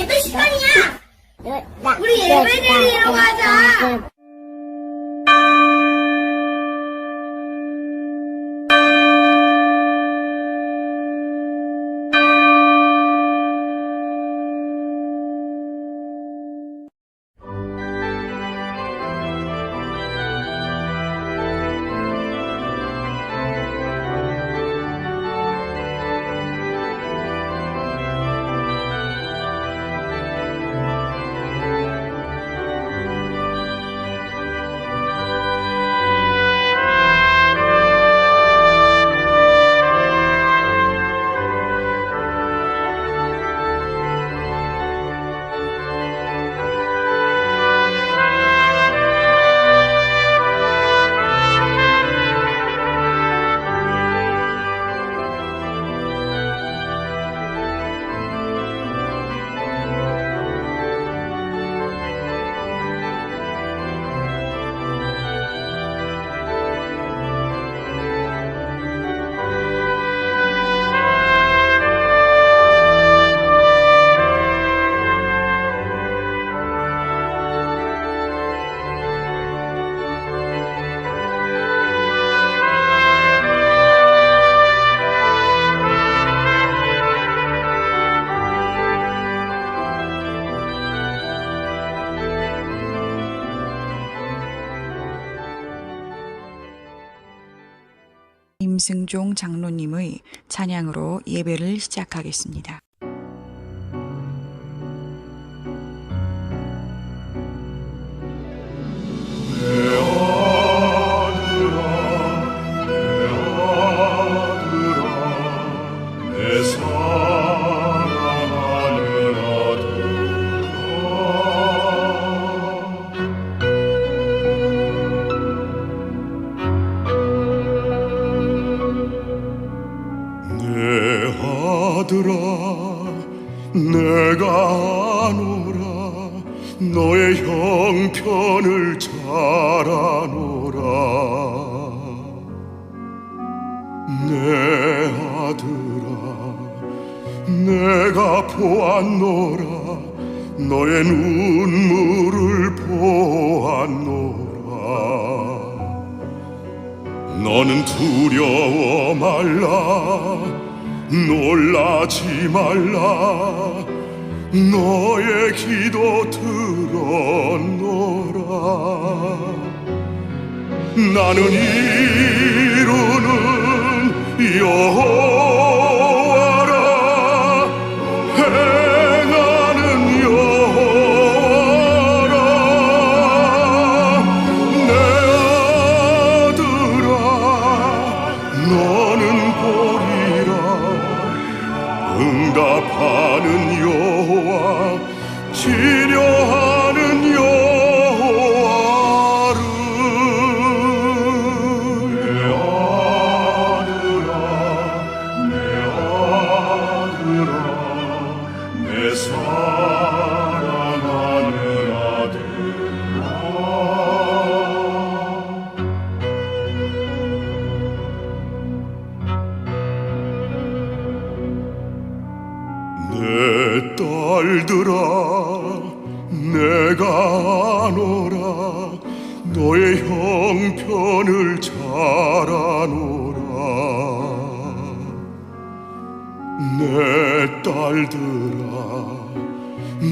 예배 시간이야. 우리 예배 드리러 가자. 임승종 장로님의 찬양으로 예배를 시작하겠습니다. 내가 아노라 너의 형편을 잘 아노라 내 아들아 내가 보았노라 너의 눈물을 보았노라 너는 두려워 말라 놀라지 말라 너의 기도 들었노라 나는 이루는 여호와라 행하는 여호와라 내 아들아 너는 보리라 응답하는 여호와 치료하는 여호와를 내 아들아 내 사랑하는 아들아 내 딸들아 내가 아노라 너의 형편을 잘 아노라 내 딸들아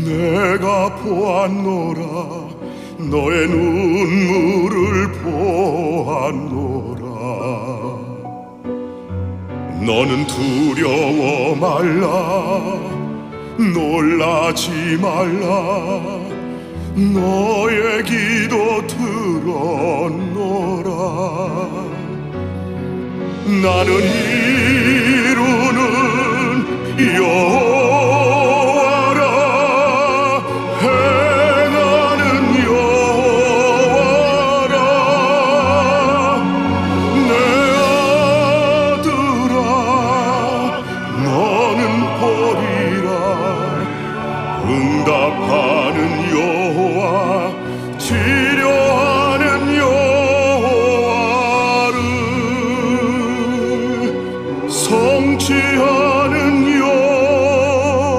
내가 보았노라 너의 눈물을 보았노라 너는 두려워 말라 놀라지 말라 너의 기도 들었노라 나는 이루는 여호와라 행하는 여호와라 내 아들아 너는 보리라 응답하는 여호와 치료하는 여호와를 성취하는 여호와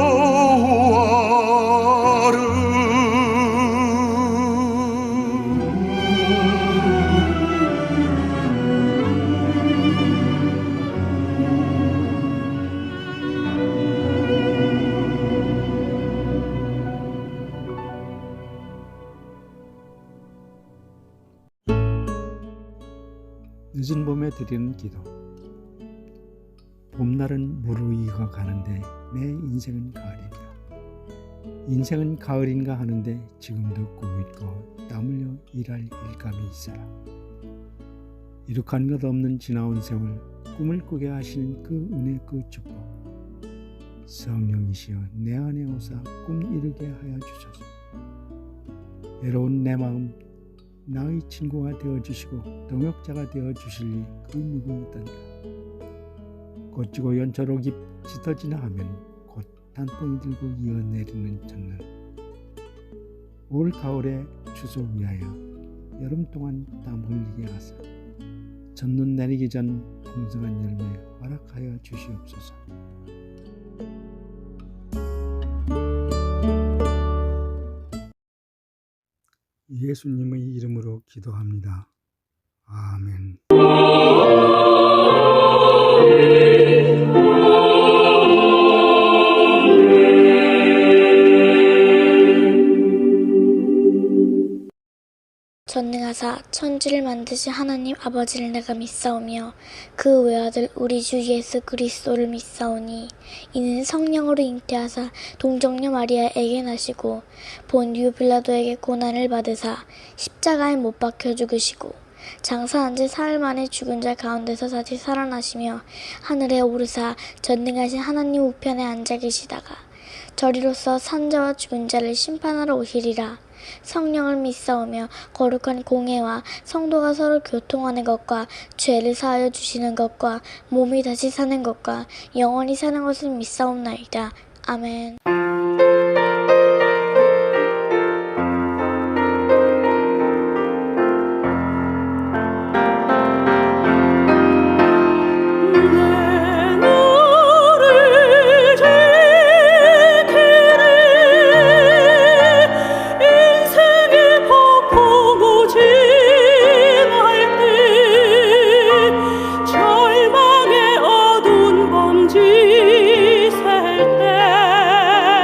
늦은 봄에 드리는 기도. 봄날은 무르익어 가는데 내 인생은 가을인가. 인생은 가을인가 하는데 지금도 꿈 있고 땀 흘려 일할 일감이 있어라. 이룩한 것 없는 지나온 세월, 꿈을 꾸게 하시는 그 은혜 그 축복. 성령이시여 내 안에 오사 꿈 이루게 하여 주소서. 외로운 내 마음 나의 친구가 되어주시고 동역자가 되어주실리 그 누구이던가. 꽃지고 연초록이 짙어지나 하면 곧 단풍이 들고 이어내리는 첫날. 올 가을에 추수 위하여 여름 동안 땀 흘리게 하사 첫눈 내리기 전 풍성한 열매 허락하여 주시옵소서. 예수님의 이름으로 기도합니다. 아멘. 전능하사 천지를 만드신 하나님 아버지를 내가 믿사오며 그 외아들 우리 주 예수 그리스도를 믿사오니 이는 성령으로 잉태하사 동정녀 마리아에게 나시고 본디오 빌라도에게 고난을 받으사 십자가에 못 박혀 죽으시고 장사한 지 사흘 만에 죽은 자 가운데서 다시 살아나시며 하늘에 오르사 전능하신 하나님 우편에 앉아 계시다가 저리로서 산자와 죽은 자를 심판하러 오시리라. 성령을 믿사오며 거룩한 공회와 성도가 서로 교통하는 것과 죄를 사하여 주시는 것과 몸이 다시 사는 것과 영원히 사는 것을 믿사옵나이다. 아멘. 절망의 어두운 범지 셀 때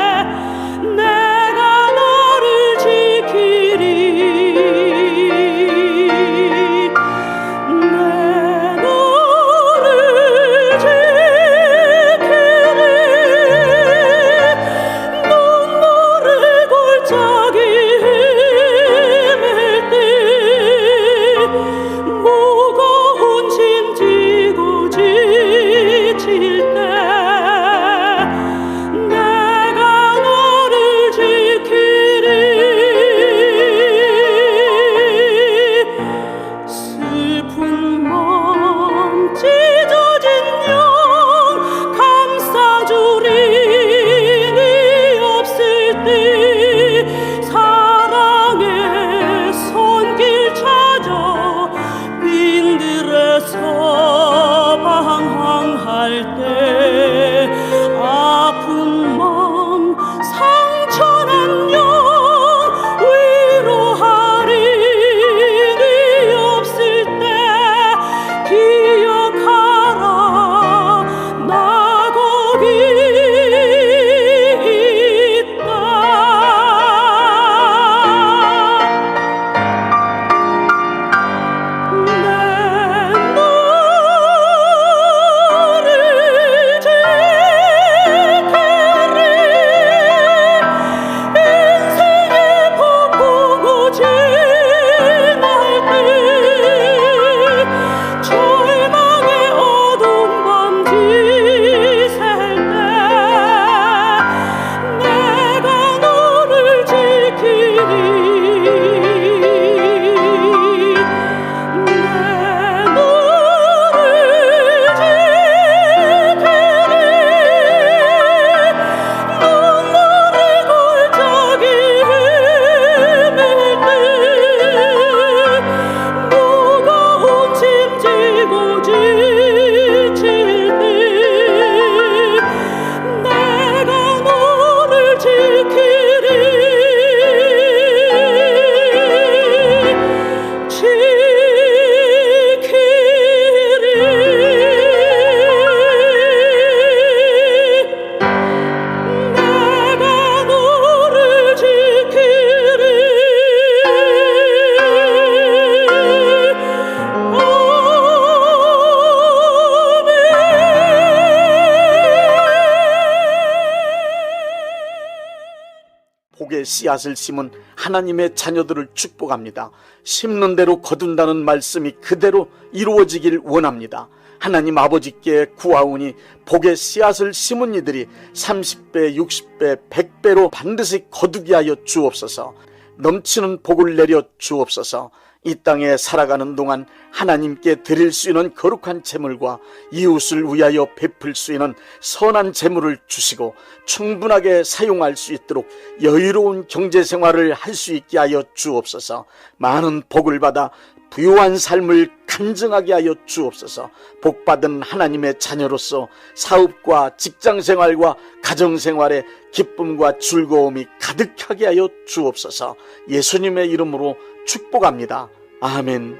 복의 씨앗을 심은 하나님의 자녀들을 축복합니다. 심는 대로 거둔다는 말씀이 그대로 이루어지길 원합니다. 하나님 아버지께 구하오니 복의 씨앗을 심은 이들이 30배, 60배, 100배로 반드시 거두게 하여 주옵소서. 넘치는 복을 내려 주옵소서. 이 땅에 살아가는 동안 하나님께 드릴 수 있는 거룩한 재물과 이웃을 위하여 베풀 수 있는 선한 재물을 주시고 충분하게 사용할 수 있도록 여유로운 경제생활을 할 수 있게 하여 주옵소서. 많은 복을 받아 부유한 삶을 간증하게 하여 주옵소서. 복받은 하나님의 자녀로서 사업과 직장생활과 가정생활에 기쁨과 즐거움이 가득하게 하여 주옵소서. 예수님의 이름으로 축복합니다. 아멘.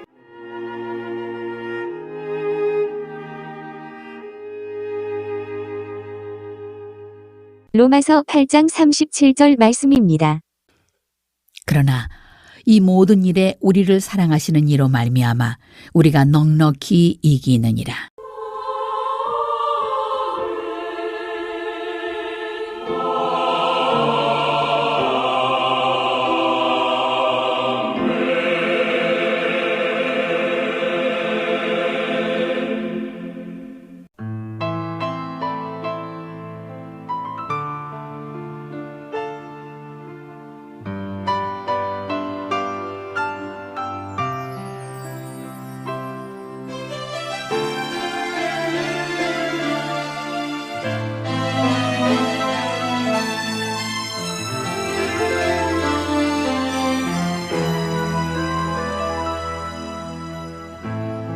로마서 8장 37절 말씀입니다. 그러나 이 모든 일에 우리를 사랑하시는 이로 말미암아 우리가 넉넉히 이기느니라.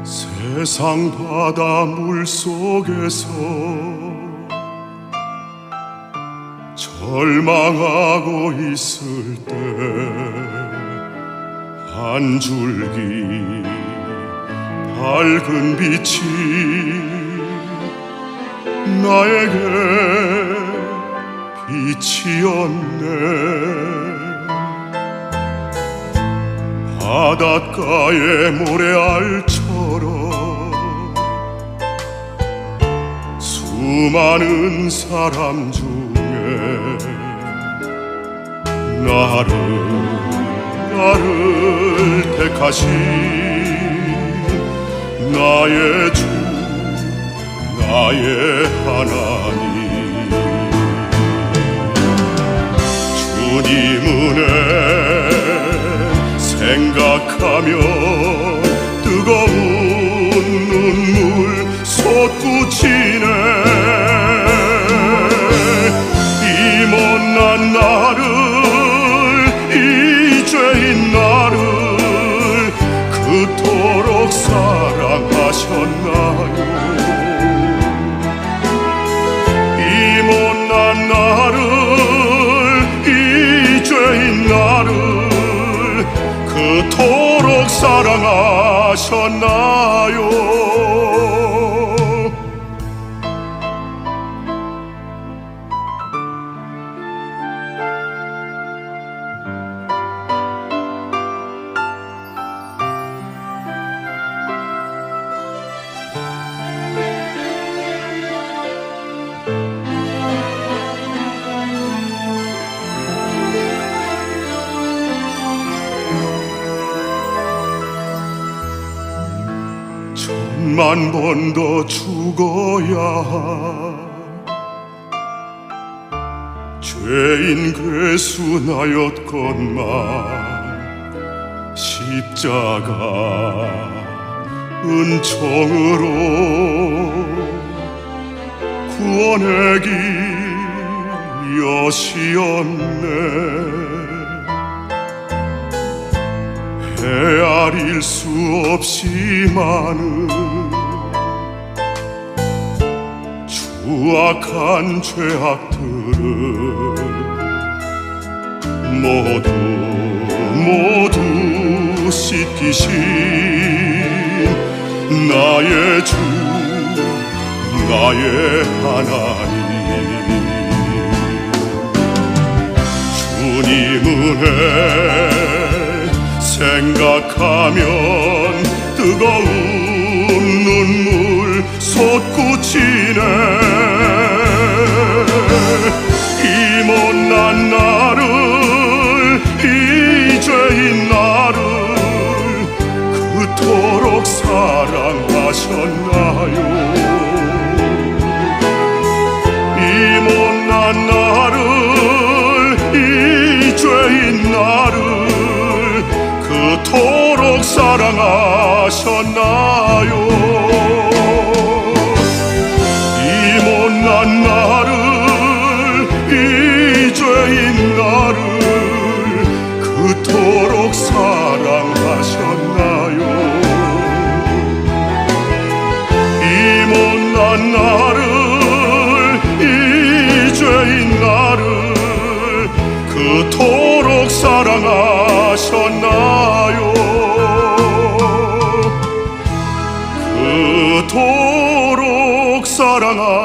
세상 바다 물속에서 절망하고 있을 때 한 줄기 밝은 빛이 나에게 빛이었네. 바닷가의 모래알처럼 수많은 사람 중에 나를 택하신 나의 주 나의 하나님 주님 은혜 생각하면 뜨거운 눈물 솟구치네. 이 못난 나를 이 죄인 나를 그토록 사랑하셨나요. 이 못난 나를 이 죄인 나를 그토록 사랑하셨나요. 천만 번 더 죽어야 죄인 괴수나였건만 십자가 은총으로 구원의 길 여시었네. 헤아릴 수 없이 많은 추악한 죄악들을 모두 씻기신 나의 주 나의 하나님 주님 은혜 생각하면 뜨거운 눈물 솟구치네. 이 못난 나를 사랑하셨나요? 이 못난 나를, 이 죄인 나를 그토록 사랑하셨나요? 이 못난 나를, 이 죄인 나를 그토록 사랑하셨나요? 이 못난 나를, 이 죄인 나를 그토록 사랑하셨나요? 그토록 사랑하셨나요?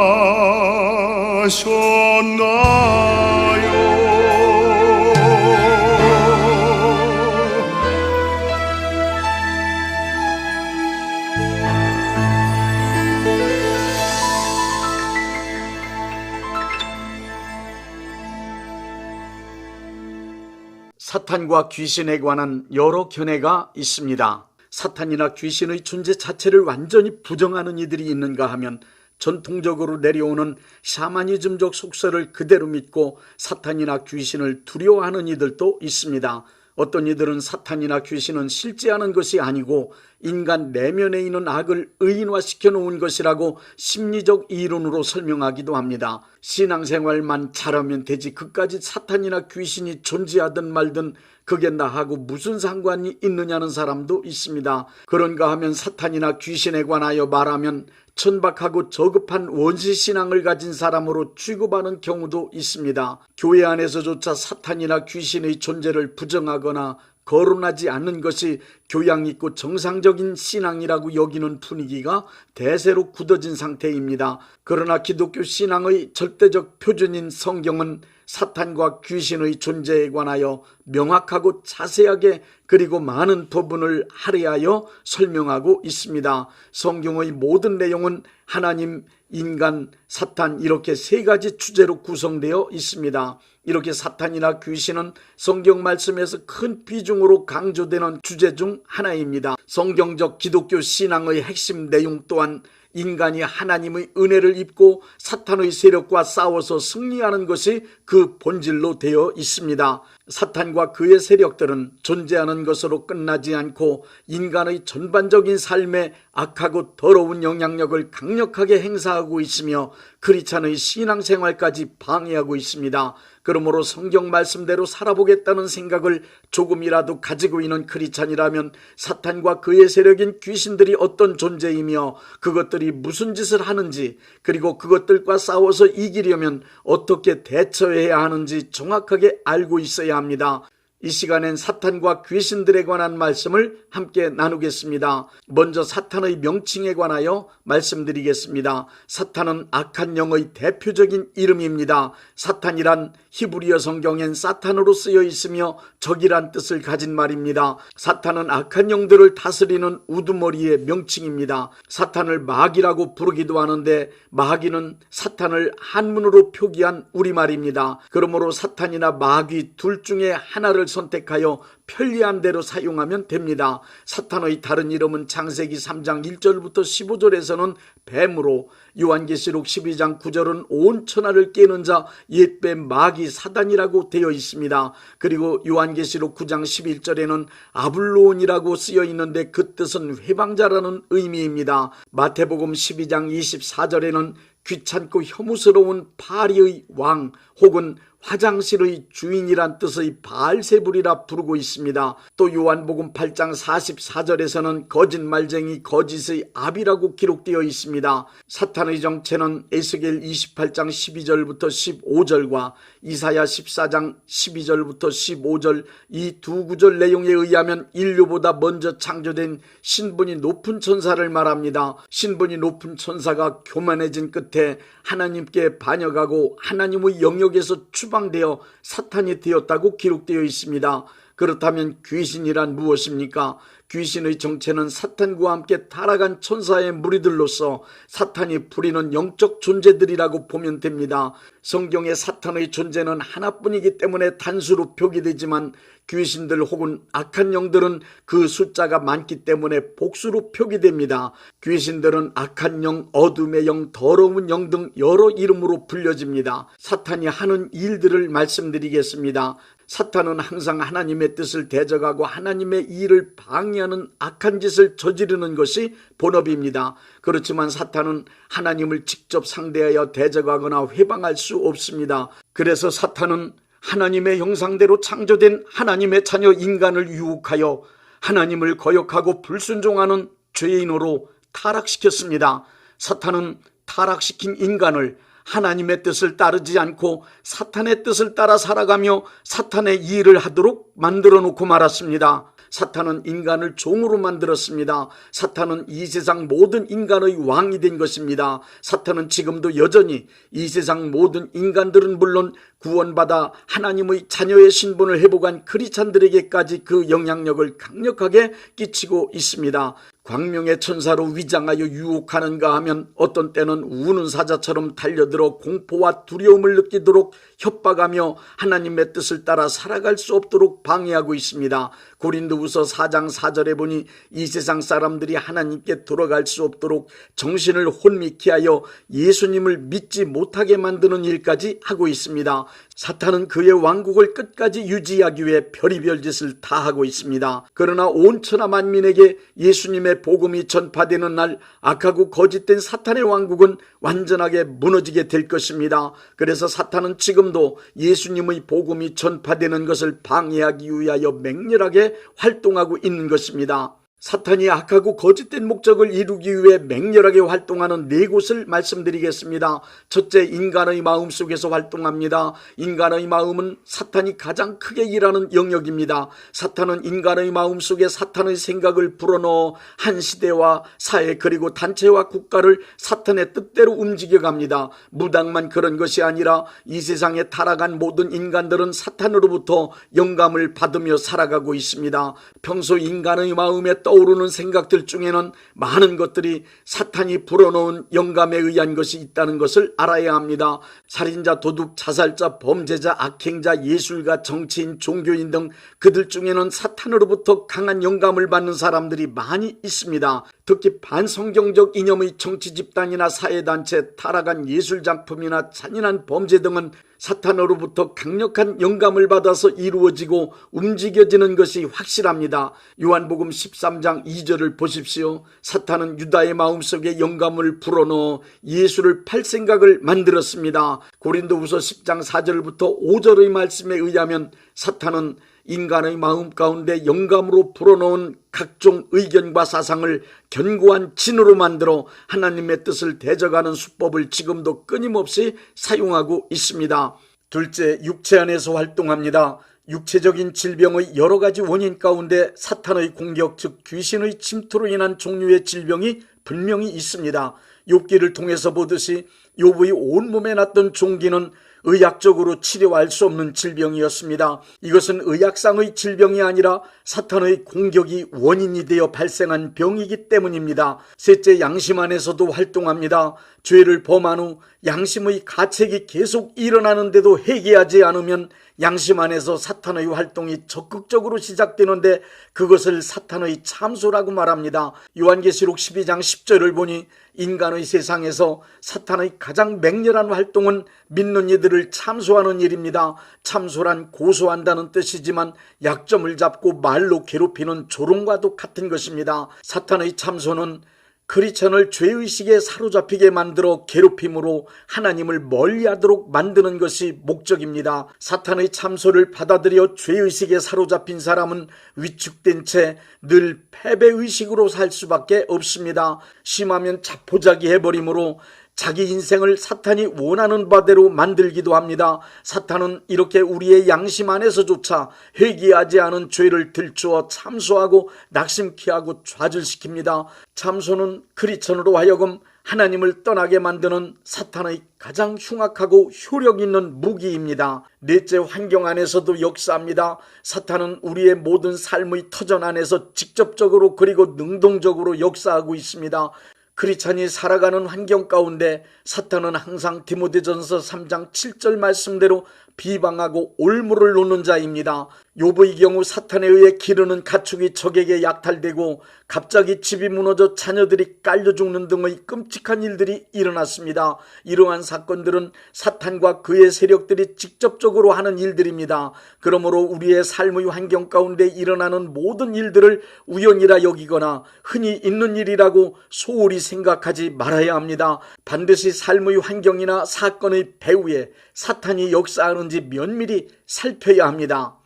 사탄과 귀신에 관한 여러 견해가 있습니다. 사탄이나 귀신의 존재 자체를 완전히 부정하는 이들이 있는가 하면 전통적으로 내려오는 샤머니즘적 속설을 그대로 믿고 사탄이나 귀신을 두려워하는 이들도 있습니다. 어떤 이들은 사탄이나 귀신은 실제하는 것이 아니고 인간 내면에 있는 악을 의인화시켜 놓은 것이라고 심리적 이론으로 설명하기도 합니다. 신앙생활만 잘하면 되지 그까지 사탄이나 귀신이 존재하든 말든 그게 나하고 무슨 상관이 있느냐는 사람도 있습니다. 그런가 하면 사탄이나 귀신에 관하여 말하면 천박하고 저급한 원시신앙을 가진 사람으로 취급하는 경우도 있습니다. 교회 안에서조차 사탄이나 귀신의 존재를 부정하거나 거론하지 않는 것이 교양 있고 정상적인 신앙이라고 여기는 분위기가 대세로 굳어진 상태입니다. 그러나 기독교 신앙의 절대적 표준인 성경은 사탄과 귀신의 존재에 관하여 명확하고 자세하게 그리고 많은 부분을 할애하여 설명하고 있습니다. 성경의 모든 내용은 하나님, 인간, 사탄 이렇게 세 가지 주제로 구성되어 있습니다. 이렇게 사탄이나 귀신은 성경 말씀에서 큰 비중으로 강조되는 주제 중 하나입니다. 성경적 기독교 신앙의 핵심 내용 또한 인간이 하나님의 은혜를 입고 사탄의 세력과 싸워서 승리하는 것이 그 본질로 되어 있습니다. 사탄과 그의 세력들은 존재하는 것으로 끝나지 않고 인간의 전반적인 삶에 악하고 더러운 영향력을 강력하게 행사하고 있으며 크리스찬의 신앙생활까지 방해하고 있습니다. 그러므로 성경 말씀대로 살아보겠다는 생각을 조금이라도 가지고 있는 크리스찬이라면 사탄과 그의 세력인 귀신들이 어떤 존재이며 그것들이 무슨 짓을 하는지 그리고 그것들과 싸워서 이기려면 어떻게 대처해야 하는지 정확하게 알고 있어야 합니다. 이 시간엔 사탄과 귀신들에 관한 말씀을 함께 나누겠습니다. 먼저 사탄의 명칭에 관하여 말씀드리겠습니다. 사탄은 악한 영의 대표적인 이름입니다. 사탄이란 히브리어 성경엔 사탄으로 쓰여 있으며 적이란 뜻을 가진 말입니다. 사탄은 악한 영들을 다스리는 우두머리의 명칭입니다. 사탄을 마귀라고 부르기도 하는데 마귀는 사탄을 한문으로 표기한 우리말입니다. 그러므로 사탄이나 마귀 둘 중에 하나를 선택하여 편리한 대로 사용하면 됩니다. 사탄의 다른 이름은 창세기 3장 1절부터 15절에서는 뱀으로, 요한계시록 12장 9절은 온 천하를 깨는 자 옛뱀 마귀 사단이라고 되어 있습니다. 그리고 요한계시록 9장 11절에는 아블로온이라고 쓰여 있는데 그 뜻은 회방자라는 의미입니다. 마태복음 12장 24절에는 귀찮고 혐오스러운 파리의 왕 혹은 화장실의 주인이란 뜻의 바알세불이라 부르고 있습니다. 또 요한복음 8장 44절에서는 거짓말쟁이 거짓의 압이라고 기록되어 있습니다. 사탄의 정체는 에스겔 28장 12절부터 15절과 이사야 14장 12절부터 15절 이 두 구절 내용에 의하면 인류보다 먼저 창조된 신분이 높은 천사를 말합니다. 신분이 높은 천사가 교만해진 끝에 하나님께 반역하고 하나님의 영역에서 추방되어 사탄이 되었다고 기록되어 있습니다. 그렇다면 귀신이란 무엇입니까? 귀신의 정체는 사탄과 함께 타락한 천사의 무리들로서 사탄이 부리는 영적 존재들이라고 보면 됩니다. 성경의 사탄의 존재는 하나뿐이기 때문에 단수로 표기되지만 귀신들 혹은 악한 영들은 그 숫자가 많기 때문에 복수로 표기됩니다. 귀신들은 악한 영, 어둠의 영, 더러운 영 등 여러 이름으로 불려집니다. 사탄이 하는 일들을 말씀드리겠습니다. 사탄은 항상 하나님의 뜻을 대적하고 하나님의 일을 방해하는 악한 짓을 저지르는 것이 본업입니다. 그렇지만 사탄은 하나님을 직접 상대하여 대적하거나 회방할 수 없습니다. 그래서 사탄은 하나님의 형상대로 창조된 하나님의 자녀 인간을 유혹하여 하나님을 거역하고 불순종하는 죄인으로 타락시켰습니다. 사탄은 타락시킨 인간을 하나님의 뜻을 따르지 않고 사탄의 뜻을 따라 살아가며 사탄의 일을 하도록 만들어 놓고 말았습니다. 사탄은 인간을 종으로 만들었습니다. 사탄은 이 세상 모든 인간의 왕이 된 것입니다. 사탄은 지금도 여전히 이 세상 모든 인간들은 물론 구원받아 하나님의 자녀의 신분을 회복한 크리스찬들에게까지 그 영향력을 강력하게 끼치고 있습니다. 광명의 천사로 위장하여 유혹하는가 하면 어떤 때는 우는 사자처럼 달려들어 공포와 두려움을 느끼도록 협박하며 하나님의 뜻을 따라 살아갈 수 없도록 방해하고 있습니다. 고린도후서 4장 4절에 보니 이 세상 사람들이 하나님께 돌아갈 수 없도록 정신을 혼미케 하여 예수님을 믿지 못하게 만드는 일까지 하고 있습니다. 사탄은 그의 왕국을 끝까지 유지하기 위해 별의별 짓을 다 하고 있습니다. 그러나 온 천하 만민에게 예수님의 복음이 전파되는 날 악하고 거짓된 사탄의 왕국은 완전하게 무너지게 될 것입니다. 그래서 사탄은 지금도 예수님의 복음이 전파되는 것을 방해하기 위하여 맹렬하게 활동하고 있는 것입니다. 사탄이 악하고 거짓된 목적을 이루기 위해 맹렬하게 활동하는 네 곳을 말씀드리겠습니다. 첫째, 인간의 마음 속에서 활동합니다. 인간의 마음은 사탄이 가장 크게 일하는 영역입니다. 사탄은 인간의 마음 속에 사탄의 생각을 불어넣어 한 시대와 사회 그리고 단체와 국가를 사탄의 뜻대로 움직여갑니다. 무당만 그런 것이 아니라 이 세상에 타락한 모든 인간들은 사탄으로부터 영감을 받으며 살아가고 있습니다. 평소 인간의 마음에 떠오르는 생각들 중에는 많은 것들이 사탄이 불어넣은 영감에 의한 것이 있다는 것을 알아야 합니다. 살인자, 도둑, 자살자, 범죄자, 악행자, 예술가, 정치인, 종교인 등 그들 중에는 사탄으로부터 강한 영감을 받는 사람들이 많이 있습니다. 특히 반성경적 이념의 정치 집단이나 사회단체, 타락한 예술작품이나 잔인한 범죄 등은 사탄으로부터 강력한 영감을 받아서 이루어지고 움직여지는 것이 확실합니다. 요한복음 13장 2절을 보십시오. 사탄은 유다의 마음속에 영감을 불어넣어 예수를 팔 생각을 만들었습니다. 고린도후서 10장 4절부터 5절의 말씀에 의하면 사탄은 인간의 마음 가운데 영감으로 불어넣은 각종 의견과 사상을 견고한 진으로 만들어 하나님의 뜻을 대적하는 수법을 지금도 끊임없이 사용하고 있습니다. 둘째, 육체 안에서 활동합니다. 육체적인 질병의 여러 가지 원인 가운데 사탄의 공격, 즉 귀신의 침투로 인한 종류의 질병이 분명히 있습니다. 욥기를 통해서 보듯이 욥의 온몸에 났던 종기는 의학적으로 치료할 수 없는 질병이었습니다. 이것은 의학상의 질병이 아니라 사탄의 공격이 원인이 되어 발생한 병이기 때문입니다. 셋째, 양심 안에서도 활동합니다. 죄를 범한 후 양심의 가책이 계속 일어나는데도 회개하지 않으면 양심 안에서 사탄의 활동이 적극적으로 시작되는데 그것을 사탄의 참소라고 말합니다. 요한계시록 12장 10절을 보니 인간의 세상에서 사탄의 가장 맹렬한 활동은 믿는 이들을 참소하는 일입니다. 참소란 고소한다는 뜻이지만 약점을 잡고 말로 괴롭히는 조롱과도 같은 것입니다. 사탄의 참소는 크리스천을 죄의식에 사로잡히게 만들어 괴롭힘으로 하나님을 멀리하도록 만드는 것이 목적입니다. 사탄의 참소를 받아들여 죄의식에 사로잡힌 사람은 위축된 채 늘 패배의식으로 살 수밖에 없습니다. 심하면 자포자기 해버림으로 자기 인생을 사탄이 원하는 바대로 만들기도 합니다. 사탄은 이렇게 우리의 양심 안에서조차 회개하지 않은 죄를 들추어 참소하고 낙심케 하고 좌절시킵니다. 참소는 크리스천으로 하여금 하나님을 떠나게 만드는 사탄의 가장 흉악하고 효력 있는 무기입니다. 넷째, 환경 안에서도 역사합니다. 사탄은 우리의 모든 삶의 터전 안에서 직접적으로 그리고 능동적으로 역사하고 있습니다. 크리스찬이 살아가는 환경 가운데 사탄은 항상 디모데전서 3장 7절 말씀대로 비방하고 올무를 놓는 자입니다. 욥의 경우 사탄에 의해 기르는 가축이 적에게 약탈되고 갑자기 집이 무너져 자녀들이 깔려 죽는 등의 끔찍한 일들이 일어났습니다. 이러한 사건들은 사탄과 그의 세력들이 직접적으로 하는 일들입니다. 그러므로 우리의 삶의 환경 가운데 일어나는 모든 일들을 우연이라 여기거나 흔히 있는 일이라고 소홀히 생각하지 말아야 합니다. 반드시 삶의 환경이나 사건의 배후에 사탄이 역사하는지 면밀히 살펴야 합니다.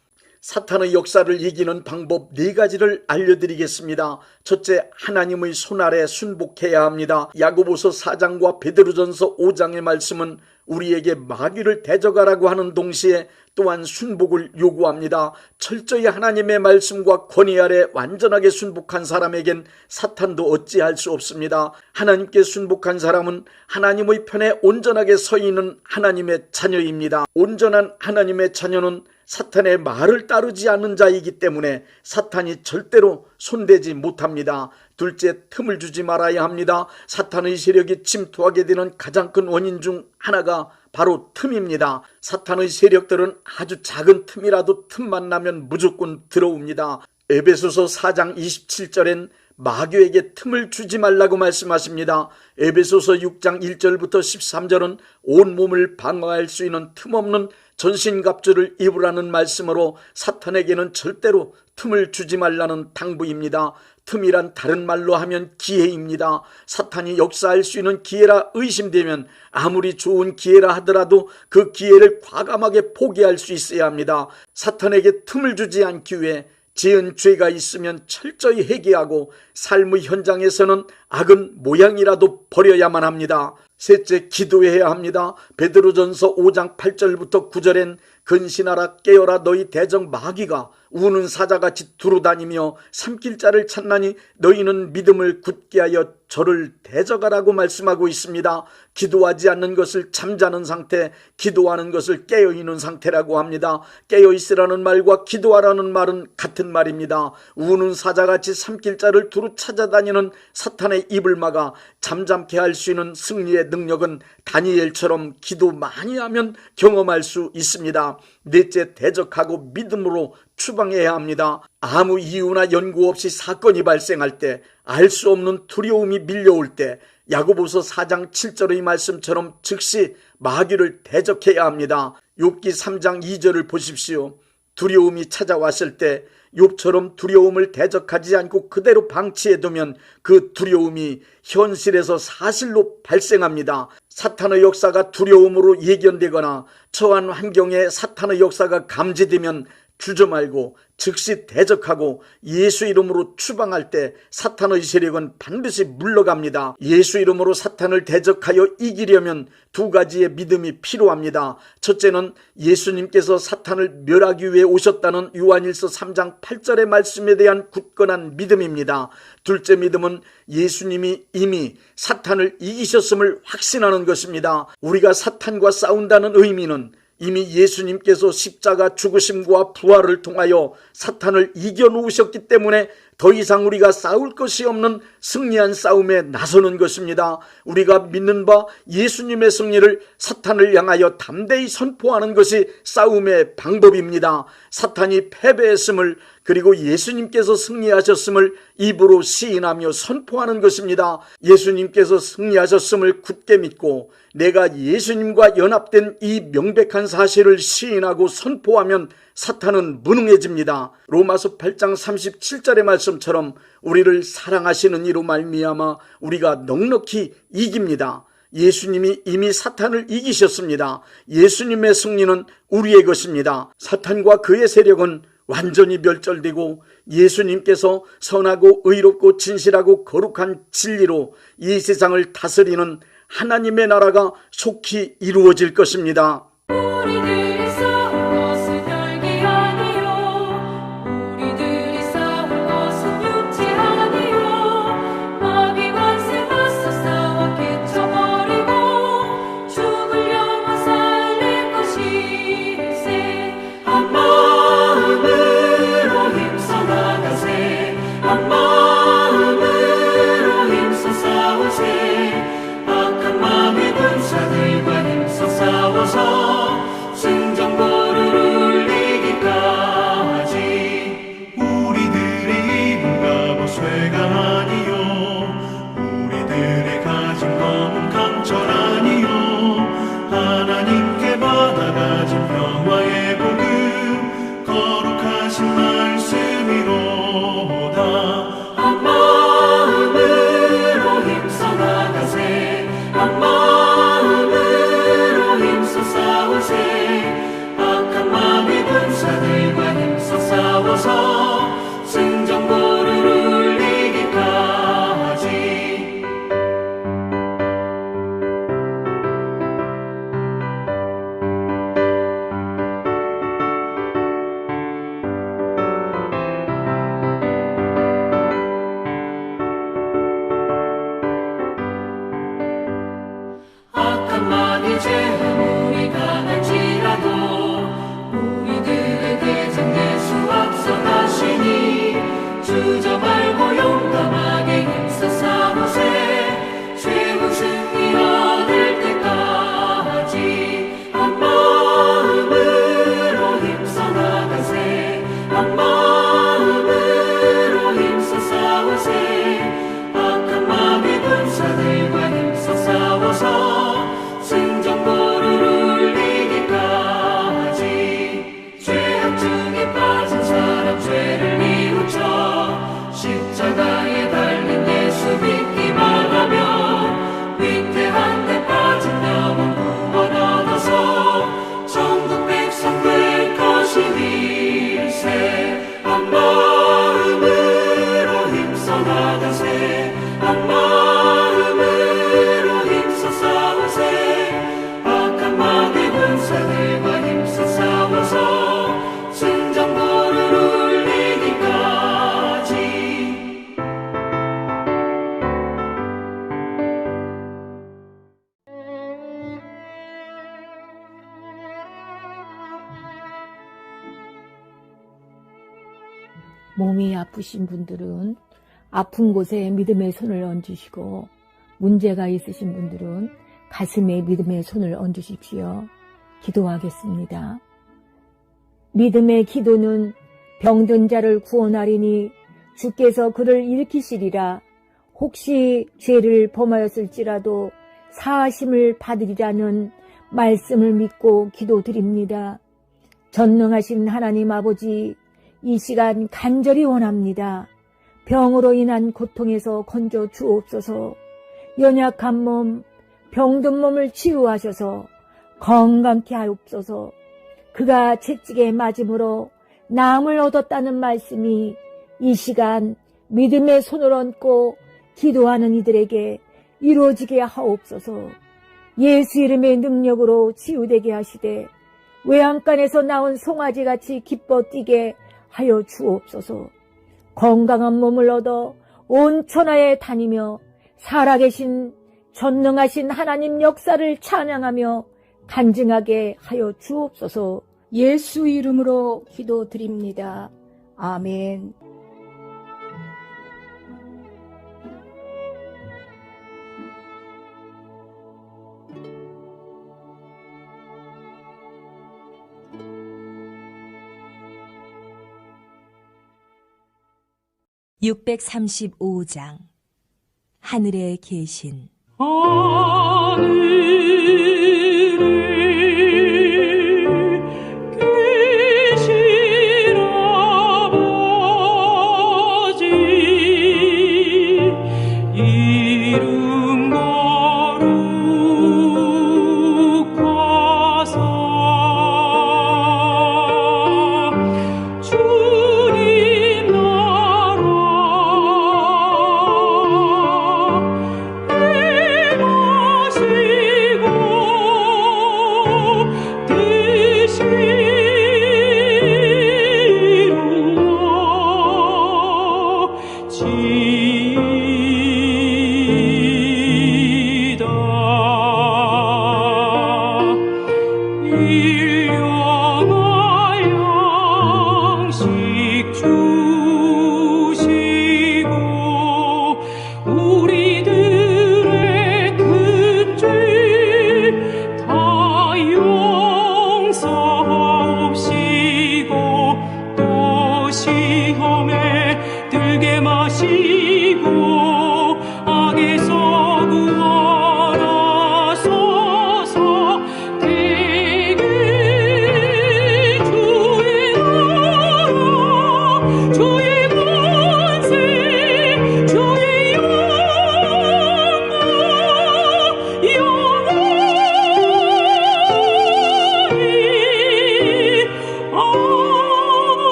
사탄의 역사를 이기는 방법 4가지를 알려드리겠습니다. 첫째, 하나님의 손아래 순복해야 합니다. 야고보서 4장과 베드로전서 5장의 말씀은 우리에게 마귀를 대적하라고 하는 동시에 또한 순복을 요구합니다. 철저히 하나님의 말씀과 권위 아래 완전하게 순복한 사람에겐 사탄도 어찌할 수 없습니다. 하나님께 순복한 사람은 하나님의 편에 온전하게 서 있는 하나님의 자녀입니다. 온전한 하나님의 자녀는 사탄의 말을 따르지 않는 자이기 때문에 사탄이 절대로 손대지 못합니다. 둘째, 틈을 주지 말아야 합니다. 사탄의 세력이 침투하게 되는 가장 큰 원인 중 하나가 바로 틈입니다. 사탄의 세력들은 아주 작은 틈이라도 틈만 나면 무조건 들어옵니다. 에베소서 4장 27절엔 마귀에게 틈을 주지 말라고 말씀하십니다. 에베소서 6장 1절부터 13절은 온몸을 방어할 수 있는 틈없는 전신갑주를 입으라는 말씀으로 사탄에게는 절대로 틈을 주지 말라는 당부입니다. 틈이란 다른 말로 하면 기회입니다. 사탄이 역사할 수 있는 기회라 의심되면 아무리 좋은 기회라 하더라도 그 기회를 과감하게 포기할 수 있어야 합니다. 사탄에게 틈을 주지 않기 위해 지은 죄가 있으면 철저히 회개하고 삶의 현장에서는 악은 모양이라도 버려야만 합니다. 셋째, 기도해야 합니다. 베드로전서 5장 8절부터 9절엔 근신하라 깨어라 너희 대적 마귀가 우는 사자같이 두루다니며 삼킬 자를 찾나니 너희는 믿음을 굳게 하여 저를 대적하라고 말씀하고 있습니다. 기도하지 않는 것을 잠자는 상태, 기도하는 것을 깨어있는 상태라고 합니다. 깨어있으라는 말과 기도하라는 말은 같은 말입니다. 우는 사자같이 삼킬 자를 두루 찾아다니는 사탄의 입을 막아 잠잠케 할 수 있는 승리의 능력은 다니엘처럼 기도 많이 하면 경험할 수 있습니다. 넷째, 대적하고 믿음으로 추방해야 합니다. 아무 이유나 연구 없이 사건이 발생할 때, 알 수 없는 두려움이 밀려올 때 야고보서 4장 7절의 말씀처럼 즉시 마귀를 대적해야 합니다. 욥기 3장 2절을 보십시오. 두려움이 찾아왔을 때 욥처럼 두려움을 대적하지 않고 그대로 방치해두면 그 두려움이 현실에서 사실로 발생합니다. 사탄의 역사가 두려움으로 예견되거나 처한 환경에 사탄의 역사가 감지되면 주저 말고 즉시 대적하고 예수 이름으로 추방할 때 사탄의 세력은 반드시 물러갑니다. 예수 이름으로 사탄을 대적하여 이기려면 2가지의 믿음이 필요합니다. 첫째는 예수님께서 사탄을 멸하기 위해 오셨다는 요한일서 3장 8절의 말씀에 대한 굳건한 믿음입니다. 둘째 믿음은 예수님이 이미 사탄을 이기셨음을 확신하는 것입니다. 우리가 사탄과 싸운다는 의미는 이미 예수님께서 십자가 죽으심과 부활을 통하여 사탄을 이겨놓으셨기 때문에 더 이상 우리가 싸울 것이 없는 승리한 싸움에 나서는 것입니다. 우리가 믿는 바 예수님의 승리를 사탄을 향하여 담대히 선포하는 것이 싸움의 방법입니다. 사탄이 패배했음을 그리고 예수님께서 승리하셨음을 입으로 시인하며 선포하는 것입니다. 예수님께서 승리하셨음을 굳게 믿고 내가 예수님과 연합된 이 명백한 사실을 시인하고 선포하면 사탄은 무능해집니다. 로마서 8장 37절의 말씀처럼 우리를 사랑하시는 이로 말미암아 우리가 넉넉히 이깁니다. 예수님이 이미 사탄을 이기셨습니다. 예수님의 승리는 우리의 것입니다. 사탄과 그의 세력은 완전히 멸절되고 예수님께서 선하고 의롭고 진실하고 거룩한 진리로 이 세상을 다스리는 하나님의 나라가 속히 이루어질 것입니다. 우리들이 싸운 것은 혈기 아니요 우리들이 싸운 것은 육체 아니요 마귀 관세 맞서 싸워 깨쳐버리고 죽을 영혼 살릴 것일세. 한 마음으로 힘써 나가세. 한 마음으로 힘써 싸우세. 악한 마음의 군사들과 힘써 싸워서 한 마음으로 힘써 싸우세 악한 마귀 군사들과 힘써 싸워서 승전보를 울리기까지. 몸이 아프신 분들은 아픈 곳에 믿음의 손을 얹으시고, 문제가 있으신 분들은 가슴에 믿음의 손을 얹으십시오. 기도하겠습니다. 믿음의 기도는 병든 자를 구원하리니 주께서 그를 일으키시리라. 혹시 죄를 범하였을지라도 사하심을 받으리라는 말씀을 믿고 기도드립니다. 전능하신 하나님 아버지, 이 시간 간절히 원합니다. 병으로 인한 고통에서 건져 주옵소서. 연약한 몸, 병든 몸을 치유하셔서 건강케 하옵소서. 그가 채찍에 맞음으로 나음을 얻었다는 말씀이 이 시간 믿음의 손을 얹고 기도하는 이들에게 이루어지게 하옵소서. 예수 이름의 능력으로 치유되게 하시되 외양간에서 나온 송아지같이 기뻐 뛰게 하여 주옵소서. 건강한 몸을 얻어 온 천하에 다니며 살아계신 전능하신 하나님 역사를 찬양하며 간증하게 하여 주옵소서. 예수 이름으로 기도드립니다. 아멘. (635장) 하늘에 계신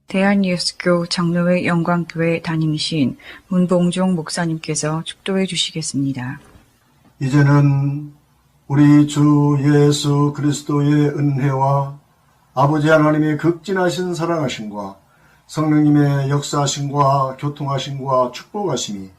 대한예수교 장로회 영광교회 담임이신 문봉종 목사님께서 축도해 주시겠습니다. 이제는 우리 주 예수 그리스도의 은혜와 아버지 하나님의 극진하신 사랑하심과 성령님의 역사하심과 교통하심과 축복하심이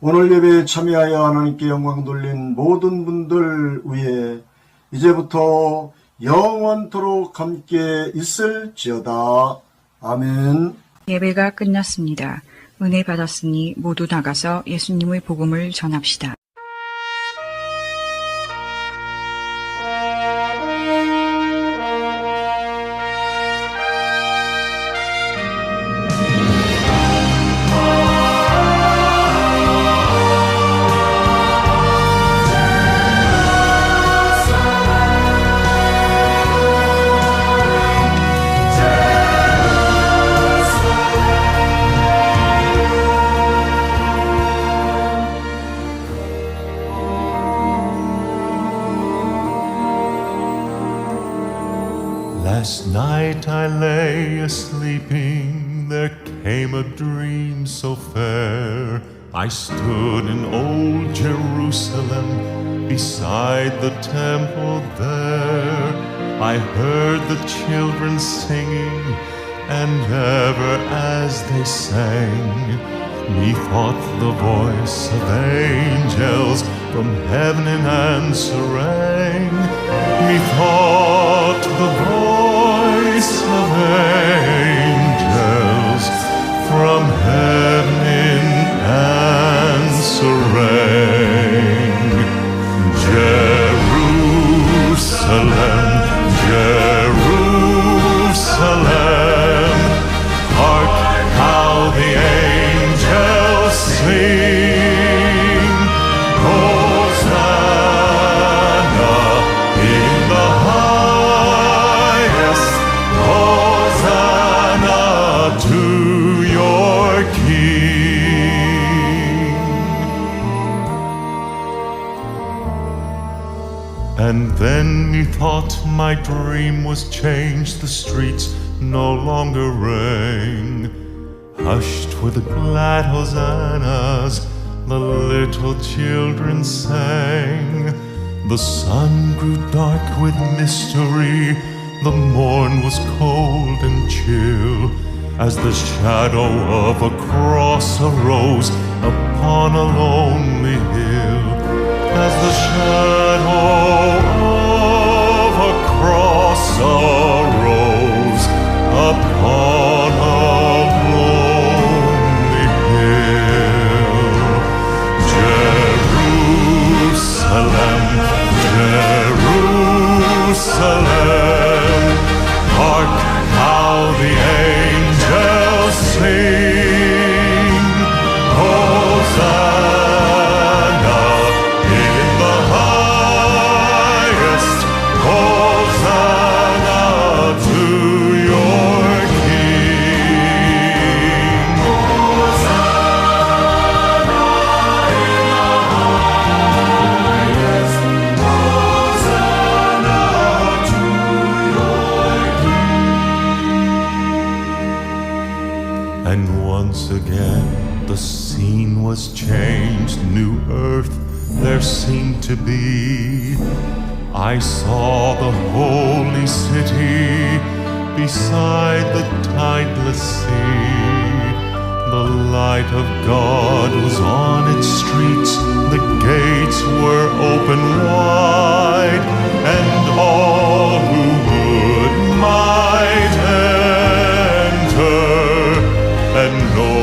오늘 예배에 참여하여 하나님께 영광 돌린 모든 분들 위에 이제부터 영원토록 함께 있을지어다. 아멘. 예배가 끝났습니다. 은혜 받았으니 모두 나가서 예수님의 복음을 전합시다. Last night I lay a-sleeping, there came a dream so fair. I stood in old Jerusalem, beside the temple there. I heard the children singing, and ever as they sang, methought the voice of angels from heaven in answer rang. Methought the voice of angels from heaven in answer rang. Jerusalem, Jerusalem, hark how the angels sing. Hosanna in the highest, Hosanna to your King. And then methought my dream was changed, the streets no longer rang. Hushed were the glad hosannas, the little children sang. The sun grew dark with mystery, the morn was cold and chill, as the shadow of a cross arose upon a lonely hill. As the shadow of a cross arose upon a lonely hill. Jerusalem, Jerusalem, hark how the angels sing. Hosanna in the highest, Hosanna to your King. Hosanna in the highest, Hosanna to your King. And once again the scene was changed, new earth there seemed to be. I saw the holy city beside the tideless sea. The light of God was on its streets, the gates were open wide, and all who would might enter, and no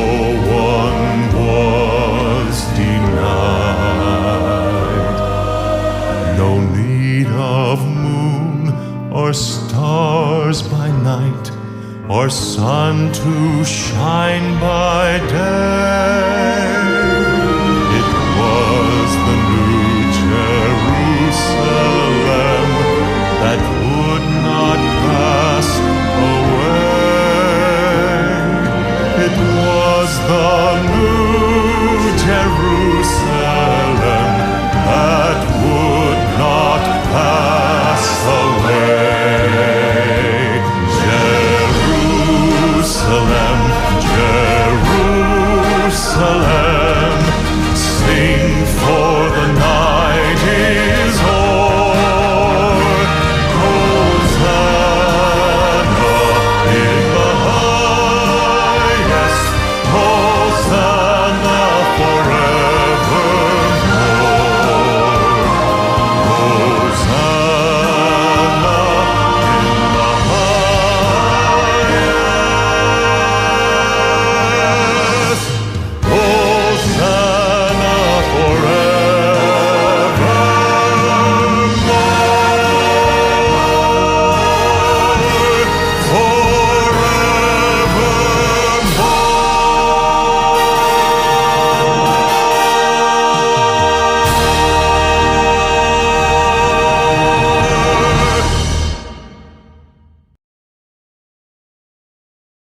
one was denied. No need of moon or stars by night, or sun to shine by day.